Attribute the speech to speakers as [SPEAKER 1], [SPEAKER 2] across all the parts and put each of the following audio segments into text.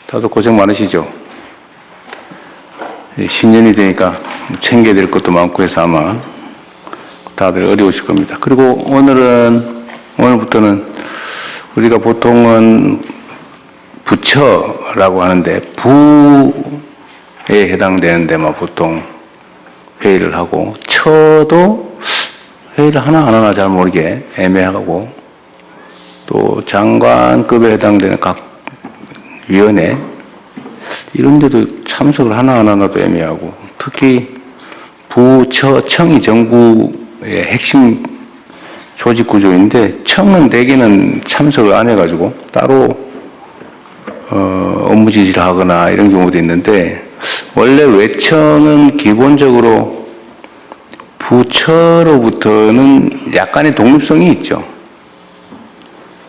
[SPEAKER 1] 다들 고생 많으시죠? 신년이 되니까 챙겨야 될 것도 많고 해서 아마 다들 어려우실 겁니다. 그리고 오늘부터는 우리가 보통은 부처라고 하는데 부에 해당되는 데만 보통 회의를 하고 처도 회의를 하나 안 하나 잘 모르게 애매하고 또 장관급에 해당되는 각 위원회 이런 데도 참석을 하나 안 하나도 애매하고 특히 부처 청이 정부의 핵심 조직 구조인데 청은 대개는 참석을 안 해가지고 따로 업무 지시를 하거나 이런 경우도 있는데 원래 외청은 기본적으로 부처로부터는 약간의 독립성이 있죠.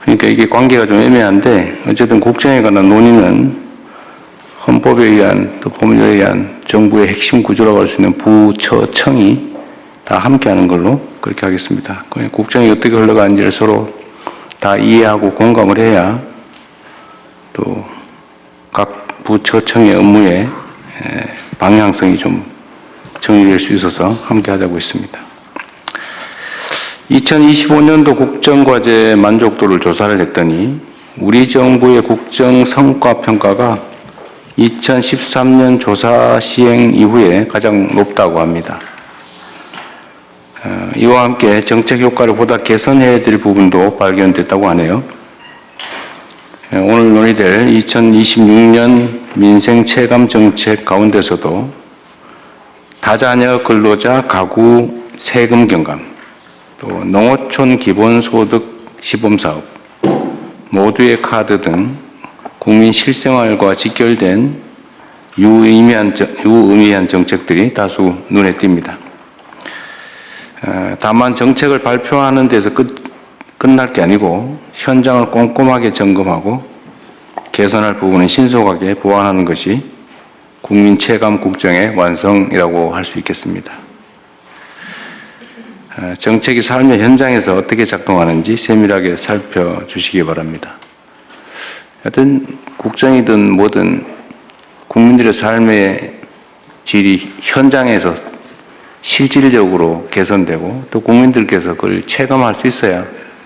[SPEAKER 1] 그러니까 이게 관계가 좀 애매한데 어쨌든 국정에 관한 논의는 헌법에 의한 또 법률에 의한 정부의 핵심 구조라고 할 수 있는 부처청이 다 함께하는 걸로 그렇게 하겠습니다. 국정이 어떻게 흘러가는지를 서로 다 이해하고 공감을 해야 또 각 부처청의 업무의 방향성이 좀 정리될 수 있어서 함께 하자고 했습니다. 2025년도 국정과제 만족도를 조사를 했더니 우리 정부의 국정 성과 평가가 2013년 조사 시행 이후에 가장 높다고 합니다. 이와 함께 정책 효과를 보다 개선해야 될 부분도 발견됐다고 하네요. 오늘 논의될 2026년 민생 체감 정책 가운데서도 다자녀 근로자 가구 세금 경감, 또 농어촌 기본소득 시범사업, 모두의 카드 등 국민 실생활과 직결된 유의미한 정책들이 다수 눈에 띕니다. 다만 정책을 발표하는 데서 끝날 게 아니고 현장을 꼼꼼하게 점검하고 개선할 부분은 신속하게 보완하는 것이 국민 체감 국정의 완성이라고 할 수 있겠습니다. 정책이 삶의 현장에서 어떻게 작동하는지 세밀하게 살펴주시기 바랍니다. 하여튼 국정이든 뭐든 국민들의 삶의 질이 현장에서 실질적으로 개선되고 또 국민들께서 그걸 체감할 수 있어야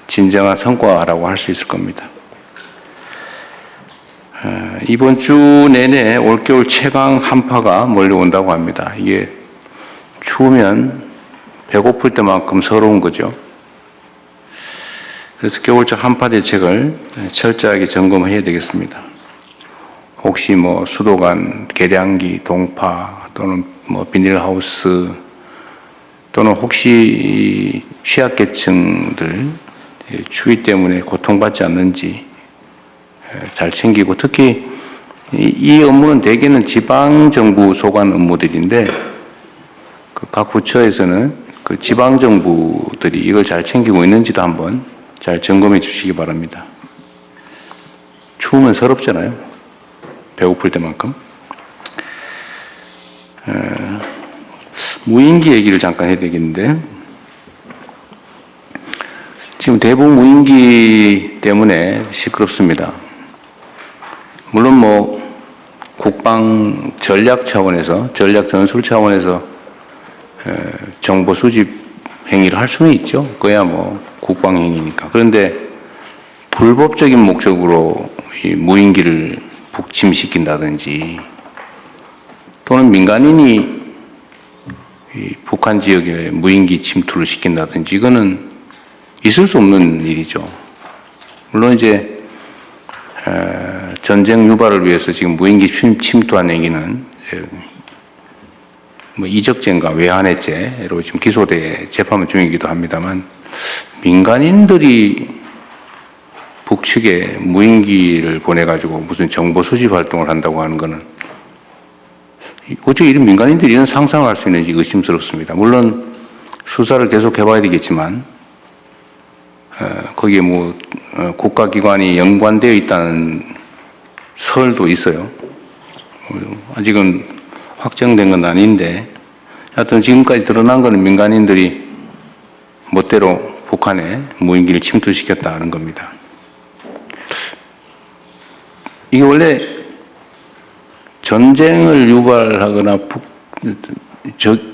[SPEAKER 1] 진정한 성과라고 할 수 있을 겁니다. 이번 주 내내 올겨울 최강 한파가 몰려온다고 합니다. 이게 추우면 배고플 때만큼 서러운 거죠. 그래서 겨울철 한파 대책을 철저하게 점검해야 되겠습니다. 혹시 수도관, 계량기, 동파 또는 비닐하우스 또는 혹시 취약계층들 추위 때문에 고통받지 않는지 잘 챙기고 특히 이 업무는 대개는 지방정부 소관 업무들인데 각 부처에서는 그 지방정부들이 이걸 잘 챙기고 있는지도 한번 잘 점검해 주시기 바랍니다. 추우면 서럽잖아요. 배고플 때만큼. 무인기 얘기를 잠깐 해야 되겠는데 지금 대북 무인기 때문에 시끄럽습니다. 물론 국방 전략 차원에서 전략 전술 차원에서 정보 수집 행위를 할 수는 있죠. 그야 국방 행위니까. 그런데 불법적인 목적으로 이 무인기를 북침시킨다든지 또는 민간인이 이 북한 지역에 무인기 침투를 시킨다든지 이거는 있을 수 없는 일이죠. 물론 이제 전쟁 유발을 위해서 지금 무인기 침투한 얘기는 이적죄인가 외환해죄로 지금 기소돼 재판 중이기도 합니다만 민간인들이 북측에 무인기를 보내가지고 무슨 정보 수집 활동을 한다고 하는 거는 어떻게 이런 민간인들이 이런 상상을 할 수 있는지 의심스럽습니다. 물론 수사를 계속 해봐야 되겠지만 거기에 국가기관이 연관되어 있다는 설도 있어요. 아직은 확정된 건 아닌데 하여튼 지금까지 드러난 거는 민간인들이 멋대로 북한에 무인기를 침투시켰다는 겁니다. 이게 원래 전쟁을 유발하거나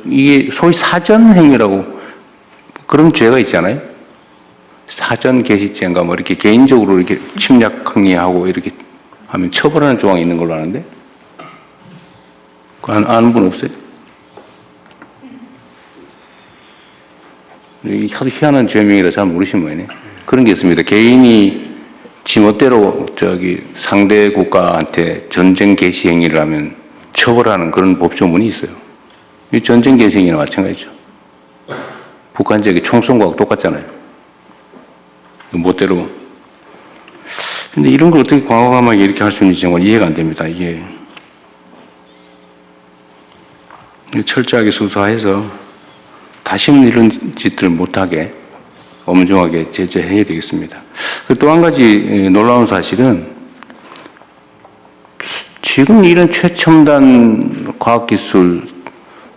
[SPEAKER 1] 이게 소위 사전행위라고 그런 죄가 있잖아요. 사전 개시죄인가 뭐 이렇게 개인적으로 이렇게 침략 행위하고 이렇게 하면 처벌하는 조항이 있는 걸로 아는데 아는 분 없어요? 이 하도 희한한 죄명이라 잘 모르시는 모양이네. 그런 게 있습니다. 개인이 지멋대로 상대 국가한테 전쟁 개시 행위를 하면 처벌하는 그런 법조문이 있어요. 이 전쟁 개시 행위나 마찬가지죠. 북한 지역에 총 쏜 거하고 똑같잖아요. 멋대로. 근데 이런 걸 어떻게 과감하게 이렇게 할 수 있는지 정말 이해가 안 됩니다. 이게 철저하게 수사해서 다시는 이런 짓들을 못하게 엄중하게 제재해야 되겠습니다. 또 한 가지 놀라운 사실은 지금 이런 최첨단 과학기술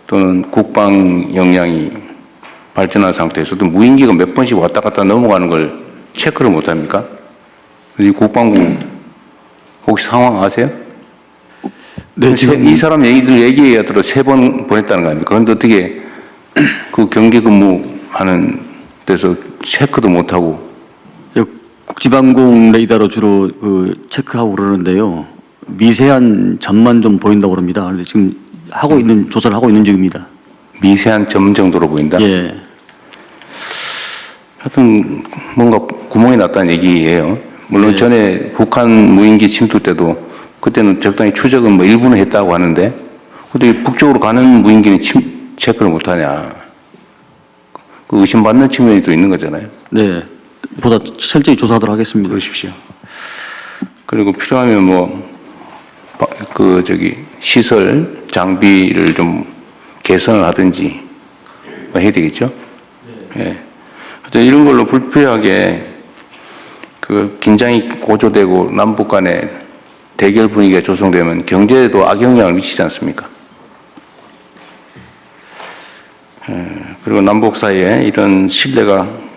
[SPEAKER 1] 또는 국방 역량이 발전한 상태에서도 무인기가 몇 번씩 왔다 갔다 넘어가는 걸 체크를 못합니까? 이 국방부 혹시 상황 아세요?
[SPEAKER 2] 네, 지금
[SPEAKER 1] 이 사람 얘기에 들어 3번 보냈다는 거 아닙니까? 그런데 어떻게 그 경계 근무하는 데서 체크도 못하고.
[SPEAKER 2] 국지방공 레이더로 주로 체크하고 그러는데요. 미세한 점만 좀 보인다고 그럽니다. 그런데 지금 조사를 하고 있는 중입니다.
[SPEAKER 1] 미세한 점 정도로 보인다?
[SPEAKER 2] 예.
[SPEAKER 1] 하여튼 뭔가 구멍이 났다는 얘기예요. 물론
[SPEAKER 2] 예.
[SPEAKER 1] 전에 북한 무인기 침투 때도 그때는 적당히 추적은 뭐 일부는 했다고 하는데 어떻게 북쪽으로 가는 무인기는 체크를 못하냐. 그 의심받는 측면이 또 있는 거잖아요.
[SPEAKER 2] 네. 보다 철저히 조사하도록 하겠습니다.
[SPEAKER 1] 그러십시오. 그리고 필요하면 시설, 장비를 좀 개선을 하든지 해야 되겠죠? 예. 하여튼 이런 걸로 불필요하게 긴장이 고조되고 남북 간에 대결 분위기가 조성되면 경제에도 악영향을 미치지 않습니까? 그리고 남북 사이에 이런 신뢰가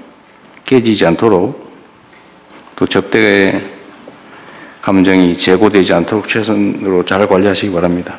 [SPEAKER 1] 깨지지 않도록 또 적대의 감정이 제고되지 않도록 최선으로 잘 관리하시기 바랍니다.